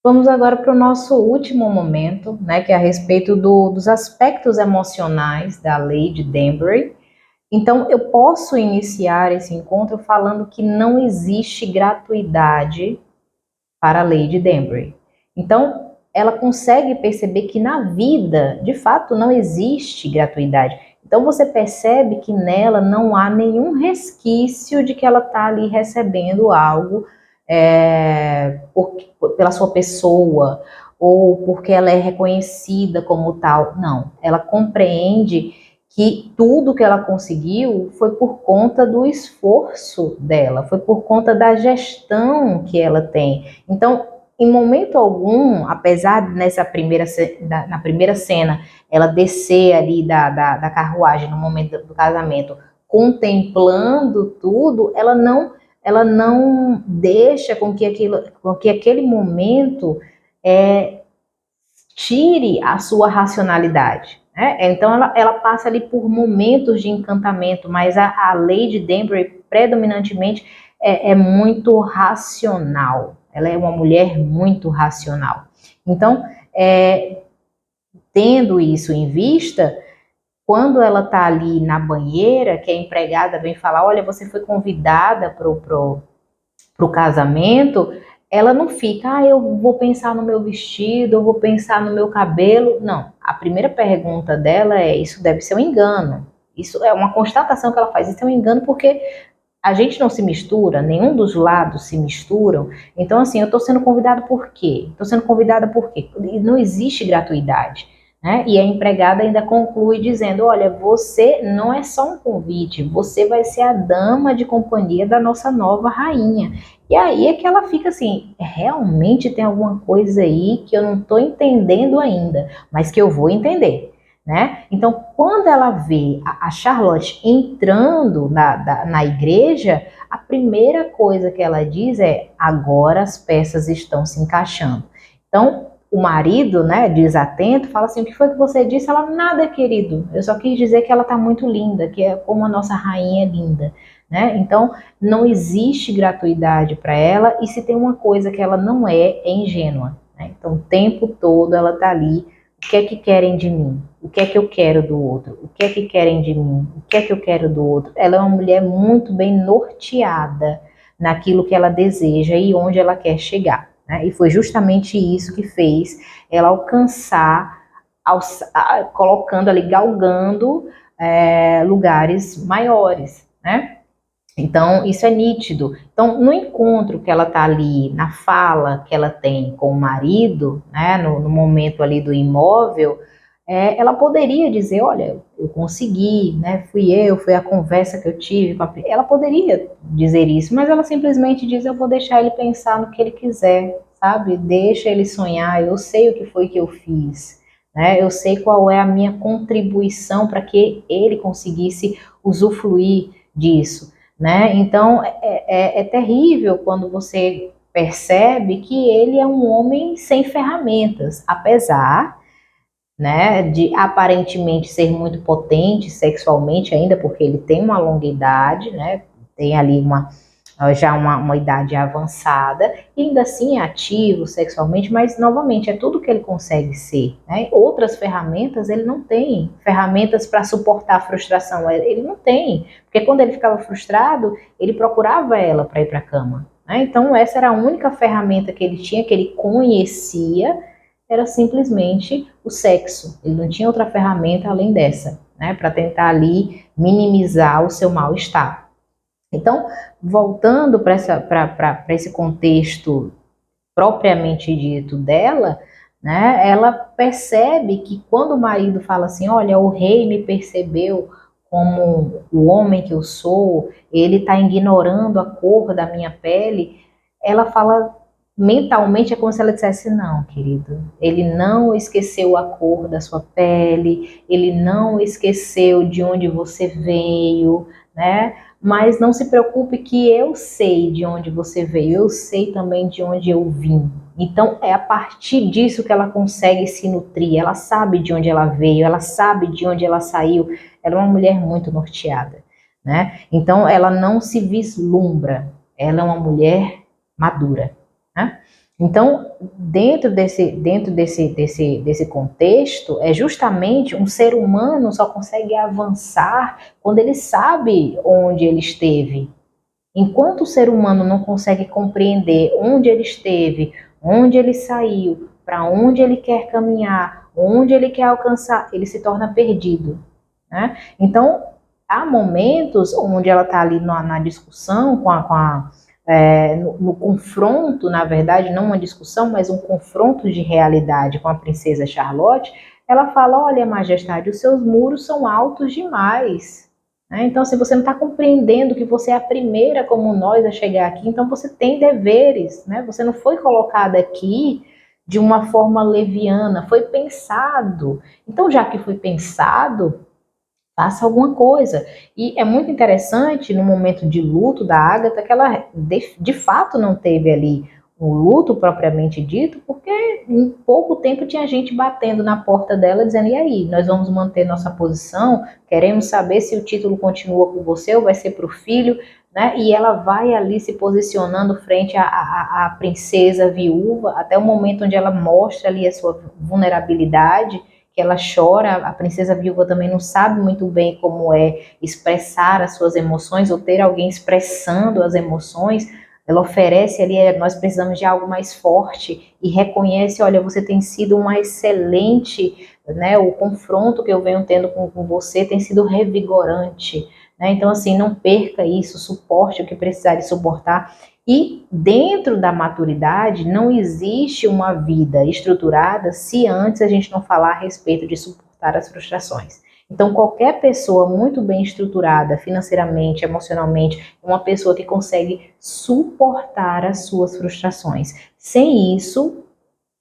Vamos agora para o nosso último momento, né, que é a respeito dos aspectos emocionais da lei de Danbury. Então, eu posso iniciar esse encontro falando que não existe gratuidade para a lei de Danbury. Então, ela consegue perceber que na vida, de fato, não existe gratuidade. Então, você percebe que nela não há nenhum resquício de que ela está ali recebendo algo pela sua pessoa ou porque ela é reconhecida como tal. Não, ela compreende que tudo que ela conseguiu foi por conta do esforço dela, foi por conta da gestão que ela tem. Então, em momento algum, apesar na primeira cena, ela descer ali da carruagem no momento do casamento, contemplando tudo, ela não deixa com que aquele momento tire a sua racionalidade. Né? Então ela passa ali por momentos de encantamento, mas a lei de Danbury predominantemente é muito racional. Ela é uma mulher muito racional. Então, tendo isso em vista, quando ela está ali na banheira, que a empregada vem falar, olha, você foi convidada para o casamento, ela não fica, eu vou pensar no meu vestido, eu vou pensar no meu cabelo. Não, a primeira pergunta dela é, isso deve ser um engano. Isso é uma constatação que ela faz, isso é um engano porque a gente não se mistura, nenhum dos lados se misturam. Então, assim, eu estou sendo convidada por quê? Estou sendo convidada por quê? Não existe gratuidade. Né? E a empregada ainda conclui dizendo, olha, você não é só um convite, você vai ser a dama de companhia da nossa nova rainha. E aí é que ela fica assim, realmente tem alguma coisa aí que eu não estou entendendo ainda, mas que eu vou entender. Né? Então, quando ela vê a Charlotte entrando na igreja, a primeira coisa que ela diz é: agora as peças estão se encaixando. Então, o marido, né, desatento, fala assim: o que foi que você disse? Ela: nada, querido, eu só quis dizer que ela está muito linda, que é como a nossa rainha é linda. Né? Então, não existe gratuidade para ela, e se tem uma coisa que ela não é ingênua. Né? Então, o tempo todo ela está ali. O que é que querem de mim? O que é que eu quero do outro? O que é que querem de mim? O que é que eu quero do outro? Ela é uma mulher muito bem norteada naquilo que ela deseja e onde ela quer chegar. Né? E foi justamente isso que fez ela alcançar, colocando ali, galgando lugares maiores. Né? Então, isso é nítido. Então, no encontro que ela está ali, na fala que ela tem com o marido, né, no momento ali do imóvel, ela poderia dizer, olha, eu consegui, né, foi a conversa que eu tive. Ela poderia dizer isso, mas ela simplesmente diz, eu vou deixar ele pensar no que ele quiser, sabe? Deixa ele sonhar, eu sei o que foi que eu fiz, né? Eu sei qual é a minha contribuição para que ele conseguisse usufruir disso. Né? Então é terrível quando você percebe que ele é um homem sem ferramentas, apesar, né, de aparentemente ser muito potente sexualmente ainda, porque ele tem uma longa idade, né, tem ali uma idade avançada, e ainda assim é ativo sexualmente, mas novamente é tudo que ele consegue ser. Né? Outras ferramentas ele não tem, ferramentas para suportar a frustração, ele não tem, porque quando ele ficava frustrado, ele procurava ela para ir para a cama. Né? Então essa era a única ferramenta que ele tinha, que ele conhecia, era simplesmente o sexo. Ele não tinha outra ferramenta além dessa, né, para tentar ali minimizar o seu mal-estar. Então, voltando para esse contexto propriamente dito dela, né, ela percebe que quando o marido fala assim, olha, o rei me percebeu como o homem que eu sou, ele está ignorando a cor da minha pele, ela fala mentalmente, é como se ela dissesse, não, querido, ele não esqueceu a cor da sua pele, ele não esqueceu de onde você veio, né? Mas não se preocupe que eu sei de onde você veio, eu sei também de onde eu vim. Então é a partir disso que ela consegue se nutrir, ela sabe de onde ela veio, ela sabe de onde ela saiu, ela é uma mulher muito norteada, né? Então ela não se vislumbra, ela é uma mulher madura. Né? Então, dentro desse contexto, é justamente um ser humano só consegue avançar quando ele sabe onde ele esteve. Enquanto o ser humano não consegue compreender onde ele esteve, onde ele saiu, para onde ele quer caminhar, onde ele quer alcançar, ele se torna perdido, né? Então, há momentos onde ela está ali na discussão no confronto, na verdade, não uma discussão, mas um confronto de realidade com a princesa Charlotte. Ela fala: olha, majestade, os seus muros são altos demais, né? Então, se você não está compreendendo que você é a primeira como nós a chegar aqui, então você tem deveres, né? Você não foi colocada aqui de uma forma leviana, foi pensado. Então, já que foi pensado, faça alguma coisa. E é muito interessante no momento de luto da Agatha que ela de fato não teve ali um luto propriamente dito, porque em pouco tempo tinha gente batendo na porta dela dizendo: e aí, nós vamos manter nossa posição, queremos saber se o título continua com você ou vai ser para o filho, né? E ela vai ali se posicionando frente à princesa viúva, até o momento onde ela mostra ali a sua vulnerabilidade, que ela chora. A princesa viúva também não sabe muito bem como é expressar as suas emoções ou ter alguém expressando as emoções. Ela oferece ali: nós precisamos de algo mais forte, e reconhece: olha, você tem sido uma excelente, né, o confronto que eu venho tendo com você tem sido revigorante, né? Então, assim, não perca isso, suporte o que precisar de suportar. E dentro da maturidade não existe uma vida estruturada se antes a gente não falar a respeito de suportar as frustrações. Então, qualquer pessoa muito bem estruturada financeiramente, emocionalmente, é uma pessoa que consegue suportar as suas frustrações. Sem isso,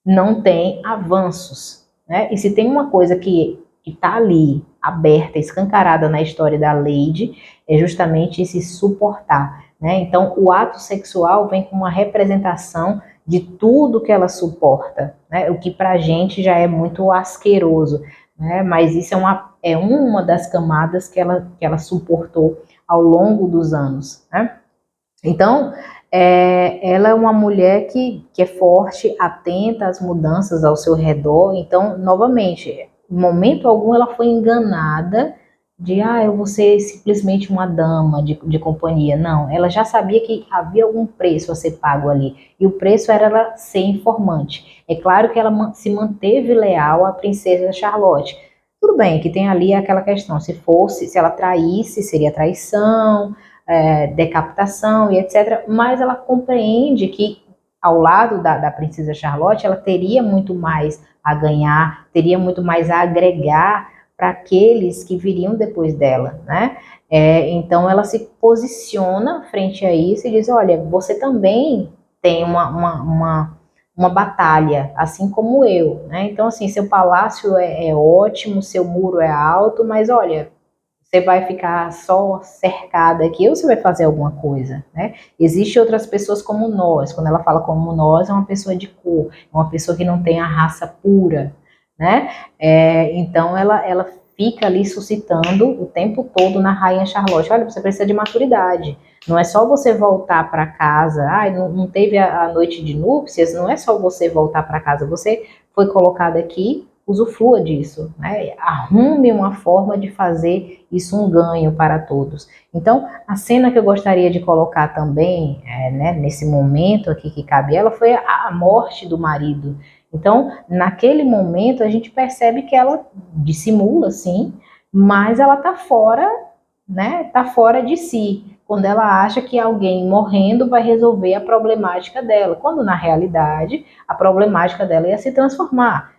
não tem avanços, né? E se tem uma coisa que está ali, aberta, escancarada na história da Lady, é justamente esse suportar, né? Então, o ato sexual vem com uma representação de tudo que ela suporta, né? O que pra gente já é muito asqueroso, né? Mas isso é uma das camadas que ela suportou ao longo dos anos, né? Então, ela é uma mulher que é forte, atenta às mudanças ao seu redor. Então, novamente, em momento algum ela foi enganada de: eu vou ser simplesmente uma dama de companhia. Não, ela já sabia que havia algum preço a ser pago ali, e o preço era ela ser informante. É claro que ela se manteve leal à princesa Charlotte. Tudo bem que tem ali aquela questão: se ela traísse, seria traição, decapitação e etc. Mas ela compreende que, ao lado da princesa Charlotte, ela teria muito mais a ganhar, teria muito mais a agregar para aqueles que viriam depois dela, né? Então ela se posiciona frente a isso e diz: olha, você também tem uma batalha, assim como eu, né? Então, assim, seu palácio é ótimo, seu muro é alto, mas olha, você vai ficar só cercada aqui ou você vai fazer alguma coisa, né? Existem outras pessoas como nós. Quando ela fala como nós, é uma pessoa de cor, é uma pessoa que não tem a raça pura, né? Então ela fica ali suscitando o tempo todo na Rainha Charlotte: olha, você precisa de maturidade. Não é só você voltar para casa. Não teve a noite de núpcias. Não é só você voltar para casa. Você foi colocada aqui, usufrua disso, né? Arrume uma forma de fazer isso um ganho para todos. Então, a cena que eu gostaria de colocar também, né, nesse momento aqui que cabe ela, foi a morte do marido. Então, naquele momento, a gente percebe que ela dissimula, sim, mas ela tá fora, né? Tá fora de si, quando ela acha que alguém morrendo vai resolver a problemática dela, quando na realidade a problemática dela ia se transformar.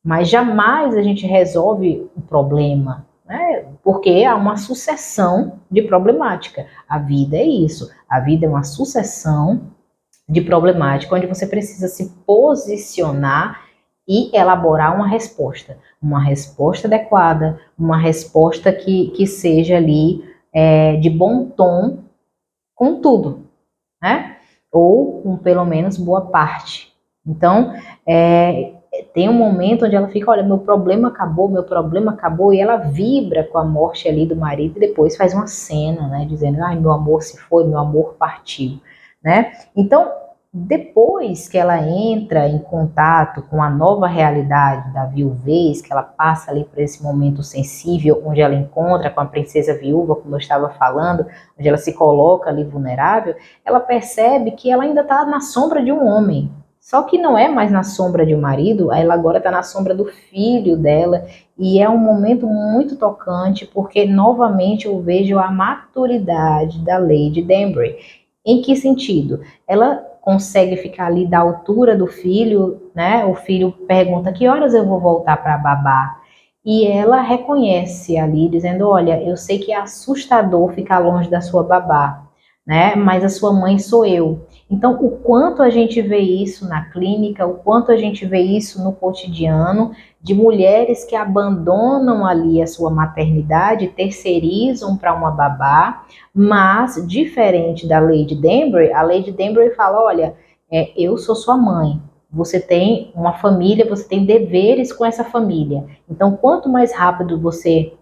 Mas jamais a gente resolve o problema, né? Porque há uma sucessão de problemática. A vida é isso. A vida é uma sucessão de problemática, onde você precisa se posicionar e elaborar uma resposta adequada, uma resposta que seja ali de bom tom com tudo, né? Ou com pelo menos boa parte. Então, tem um momento onde ela fica: olha, meu problema acabou, e ela vibra com a morte ali do marido, e depois faz uma cena, né, dizendo: ai, meu amor se foi, meu amor partiu, né? Então, depois que ela entra em contato com a nova realidade da viuvez, que ela passa ali por esse momento sensível, onde ela encontra com a princesa viúva, como eu estava falando, onde ela se coloca ali vulnerável, ela percebe que ela ainda está na sombra de um homem. Só que não é mais na sombra de um marido, ela agora está na sombra do filho dela, e é um momento muito tocante, porque novamente eu vejo a maturidade da Lady Danbury. Em que sentido? Ela consegue ficar ali da altura do filho, né? O filho pergunta que horas eu vou voltar para babá. E ela reconhece ali, dizendo: olha, eu sei que é assustador ficar longe da sua babá, né? Mas a sua mãe sou eu. Então, o quanto a gente vê isso na clínica, o quanto a gente vê isso no cotidiano, de mulheres que abandonam ali a sua maternidade, terceirizam para uma babá, mas, diferente da Lady Danbury, a Lady Danbury fala: olha, eu sou sua mãe, você tem uma família, você tem deveres com essa família. Então, quanto mais rápido você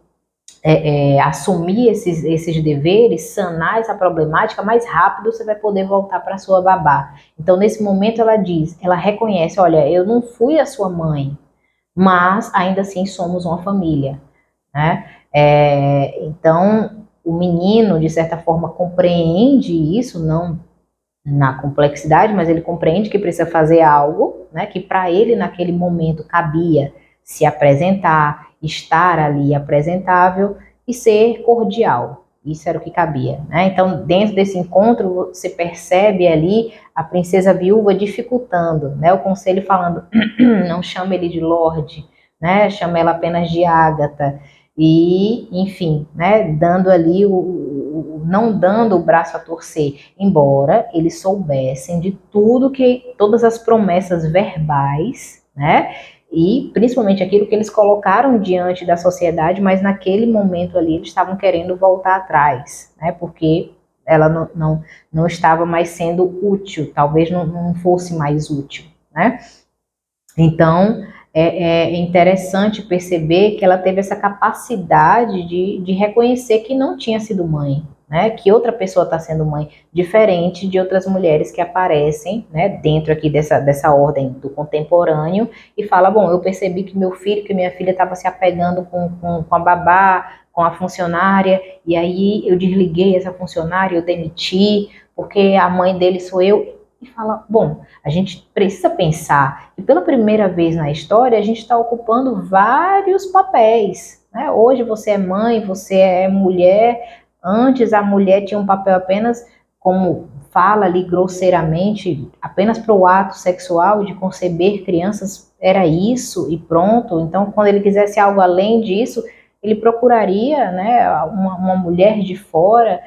assumir esses deveres, sanar essa problemática, mais rápido você vai poder voltar para sua babá. Então, nesse momento, ela reconhece: olha, eu não fui a sua mãe, mas ainda assim somos uma família, né? Então, o menino, de certa forma, compreende isso, não na complexidade, mas ele compreende que precisa fazer algo, né? Que para ele, naquele momento, cabia se apresentar, estar ali apresentável e ser cordial. Isso era o que cabia, né? Então, dentro desse encontro, você percebe ali a princesa viúva dificultando, né? O conselho falando: não chame ele de Lorde, né? Chame ela apenas de Ágata. E, enfim, né? Dando ali não dando o braço a torcer, embora eles soubessem de tudo que, todas as promessas verbais, né? E principalmente aquilo que eles colocaram diante da sociedade, mas naquele momento ali eles estavam querendo voltar atrás, né? Porque ela não estava mais sendo útil, talvez não fosse mais útil, né? Então, é interessante perceber que ela teve essa capacidade de reconhecer que não tinha sido mãe, né? Que outra pessoa está sendo mãe, diferente de outras mulheres que aparecem, né, dentro aqui dessa ordem do contemporâneo e fala: bom, eu percebi que meu filho, que minha filha estava se apegando com a babá, com a funcionária, e aí eu desliguei essa funcionária, eu demiti, porque a mãe dele sou eu. E fala: bom, a gente precisa pensar que pela primeira vez na história a gente está ocupando vários papéis, né? Hoje você é mãe, você é mulher. Antes a mulher tinha um papel apenas, como fala ali grosseiramente, apenas para o ato sexual de conceber crianças, era isso e pronto. Então, quando ele quisesse algo além disso, ele procuraria, né, uma mulher de fora.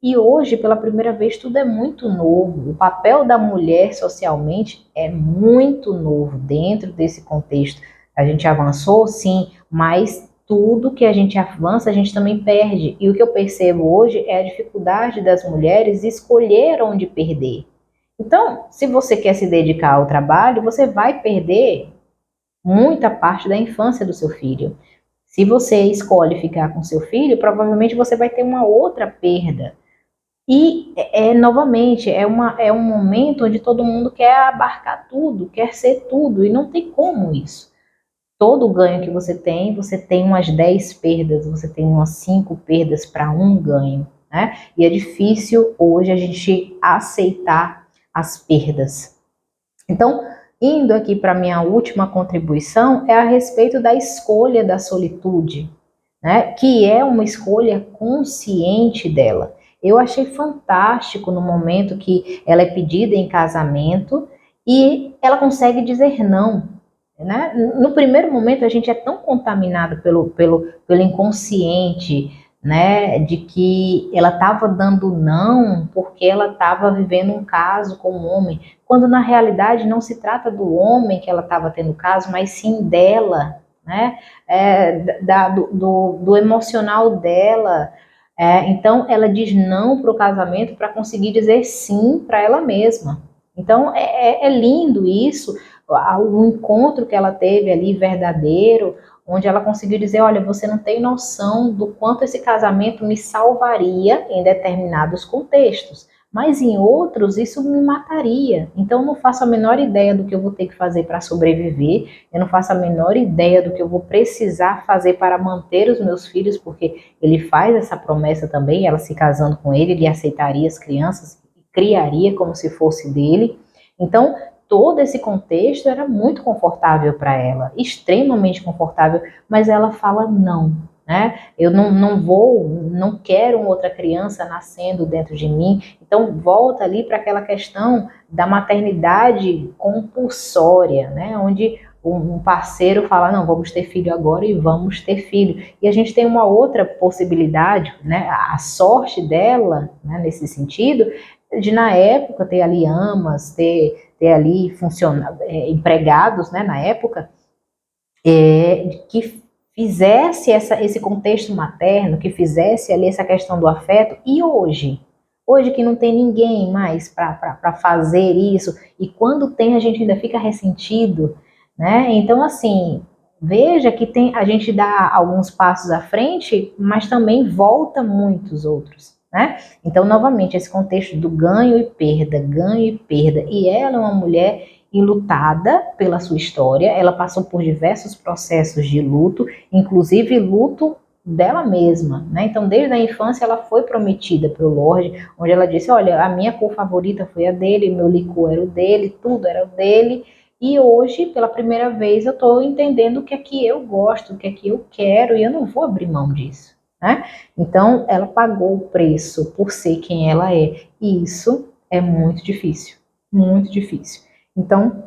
E hoje, pela primeira vez, tudo é muito novo. O papel da mulher socialmente é muito novo dentro desse contexto. A gente avançou, sim, mas tudo que a gente avança, a gente também perde. E o que eu percebo hoje é a dificuldade das mulheres escolher onde perder. Então, se você quer se dedicar ao trabalho, você vai perder muita parte da infância do seu filho. Se você escolhe ficar com seu filho, provavelmente você vai ter uma outra perda. E, novamente, é um momento onde todo mundo quer abarcar tudo, quer ser tudo, e não tem como isso. Todo ganho que você tem umas 10 perdas, você tem umas 5 perdas para um ganho, né? E é difícil hoje a gente aceitar as perdas. Então, indo aqui para minha última contribuição, é a respeito da escolha da solitude, né? Que é uma escolha consciente dela. Eu achei fantástico no momento que ela é pedida em casamento e ela consegue dizer não, né? No primeiro momento a gente é tão contaminado pelo inconsciente, né, de que ela estava dando não porque ela estava vivendo um caso com um homem, quando na realidade não se trata do homem que ela estava tendo caso, mas sim dela, né, do emocional dela. Então ela diz não para o casamento para conseguir dizer sim para ela mesma. Então é lindo isso, o encontro que ela teve ali verdadeiro, onde ela conseguiu dizer: olha, você não tem noção do quanto esse casamento me salvaria em determinados contextos, mas em outros isso me mataria. Então eu não faço a menor ideia do que eu vou ter que fazer para sobreviver, eu não faço a menor ideia do que eu vou precisar fazer para manter os meus filhos, porque ele faz essa promessa também, ela se casando com ele aceitaria as crianças, criaria como se fosse dele. Então, todo esse contexto era muito confortável para ela, extremamente confortável, mas ela fala não, né? Eu não quero uma outra criança nascendo dentro de mim. Então, volta ali para aquela questão da maternidade compulsória, né? Onde um parceiro fala, não, vamos ter filho agora e vamos ter filho. E a gente tem uma outra possibilidade, né? A sorte dela, né, nesse sentido, de na época ter ali amas, ter ali empregados, né, na época, que fizesse esse contexto materno, que fizesse ali essa questão do afeto. E hoje que não tem ninguém mais para fazer isso, e quando tem a gente ainda fica ressentido, né? Então, assim, veja que a gente dá alguns passos à frente, mas também volta muitos outros, né? Então, novamente, esse contexto do ganho e perda, e ela é uma mulher enlutada pela sua história, ela passou por diversos processos de luto, inclusive luto dela mesma, né? Então, desde a infância, ela foi prometida para o Lorde, onde ela disse, olha, a minha cor favorita foi a dele, meu licor era o dele, tudo era o dele, e hoje, pela primeira vez, eu estou entendendo o que é que eu gosto, o que é que eu quero, e eu não vou abrir mão disso, né? Então, ela pagou o preço por ser quem ela é, e isso é muito difícil, muito difícil. Então,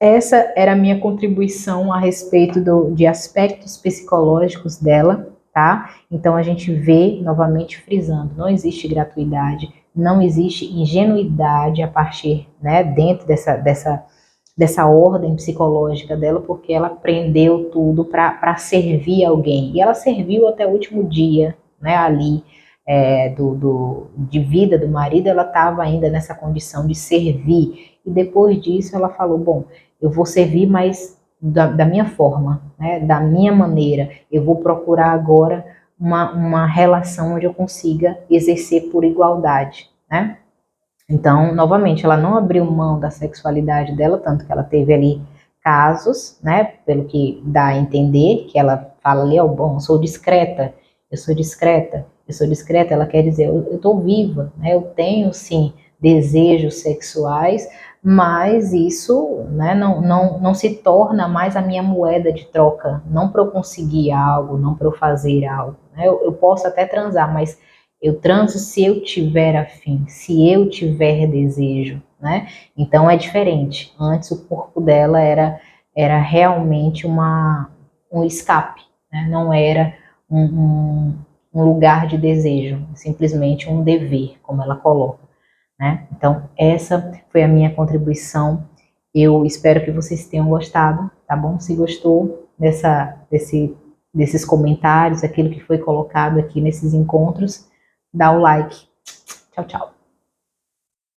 essa era a minha contribuição a respeito de aspectos psicológicos dela, tá? Então, a gente vê, novamente frisando, não existe gratuidade, não existe ingenuidade a partir, né, dentro dessa ordem psicológica dela, porque ela aprendeu tudo para servir alguém. E ela serviu até o último dia, né, ali, de vida do marido, ela estava ainda nessa condição de servir. E depois disso ela falou, bom, eu vou servir, mas da minha forma, né, da minha maneira. Eu vou procurar agora uma relação onde eu consiga exercer por igualdade, né? Então, novamente, ela não abriu mão da sexualidade dela, tanto que ela teve ali casos, né, pelo que dá a entender, que ela fala ali, oh, bom, eu sou discreta, eu sou discreta, eu sou discreta, ela quer dizer, eu estou viva, né, eu tenho sim desejos sexuais, mas isso, né, não se torna mais a minha moeda de troca, não para eu conseguir algo, não para eu fazer algo, né, eu posso até transar, mas eu transo se eu tiver afim, se eu tiver desejo, né? Então é diferente. Antes o corpo dela era realmente um escape, né? Não era um lugar de desejo, simplesmente um dever, como ela coloca, né? Então essa foi a minha contribuição. Eu espero que vocês tenham gostado, tá bom? Se gostou desses comentários, aquilo que foi colocado aqui nesses encontros, dá o like. Tchau, tchau.